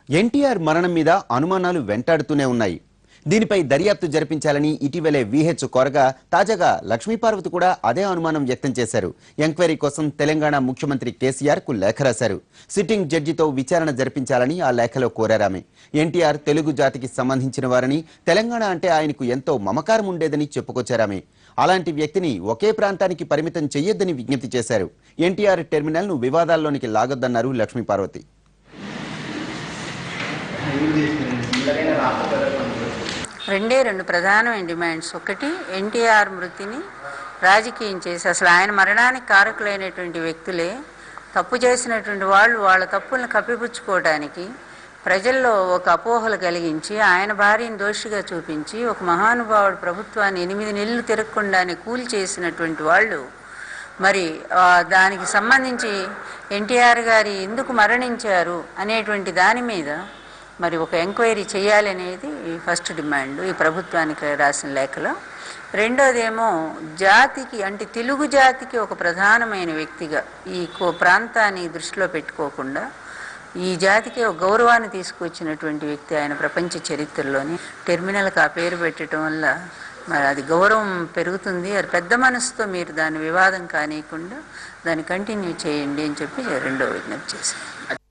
ఎన్టీఆర్ మరణం మీద అనుమానాలు వెంటాడుతూనే ఉన్నాయి. దీనిపై దర్యాప్తు జరిపించాలని ఇటీవలే విహెచ్ కోరగా తాజాగా లక్ష్మీపార్వతి కూడా అదే అనుమానం వ్యక్తం చేశారు. ఎంక్వైరీ కోసం తెలంగాణ ముఖ్యమంత్రి కేసీఆర్ కు లేఖ రాశారు. సిట్టింగ్ జడ్జితో విచారణ జరిపించాలని ఆ లేఖలో కోరారామె. ఎన్టీఆర్ తెలుగు జాతికి సంబంధించిన వారని, తెలంగాణ అంటే ఆయనకు ఎంతో మమకారం ఉండేదని చెప్పుకొచ్చారామె. అలాంటి వ్యక్తిని ఒకే ప్రాంతానికి పరిమితం చెయ్యొద్దని విజ్ఞప్తి చేశారు. ఎన్టీఆర్ టెర్మినల్ ను వివాదాల్లోనికి లాగొద్దన్నారు లక్ష్మీపార్వతి. రెండు ప్రధానమైన డిమాండ్స్. ఒకటి, ఎన్టీఆర్ మృతిని రాజకీయం చేసి అసలు ఆయన మరణానికి కారకులైనటువంటి వ్యక్తులే తప్పు చేసినటువంటి వాళ్ళు వాళ్ళ తప్పులను కప్పిపుచ్చుకోవడానికి ప్రజల్లో ఒక అపోహలు కలిగించి ఆయన భార్యను దోషిగా చూపించి ఒక మహానుభావుడు ప్రభుత్వాన్ని 8 నెలలు తిరగకుండానే కూలి చేసినటువంటి వాళ్ళు మరి దానికి సంబంధించి ఎన్టీఆర్ గారి ఎందుకు మరణించారు అనేటువంటి దాని మీద మరి ఒక ఎంక్వైరీ చేయాలనేది ఫస్ట్ డిమాండ్ ఈ ప్రభుత్వానికి రాసిన లేఖలో. రెండోదేమో జాతికి అంటే తెలుగు జాతికి ఒక ప్రధానమైన వ్యక్తిగా ఈ ప్రాంతాన్ని దృష్టిలో పెట్టుకోకుండా ఈ జాతికి ఒక గౌరవాన్ని తీసుకొచ్చినటువంటి వ్యక్తి ఆయన ప్రపంచ చరిత్రలోని. టెర్మినల్కి ఆ పేరు పెట్టడం వల్ల మరి అది గౌరవం పెరుగుతుంది. అది పెద్ద మనసుతో మీరు దాని వివాదం కానియకుండా దాన్ని కంటిన్యూ చేయండి అని చెప్పి రెండో విజ్ఞప్తి చేశాను.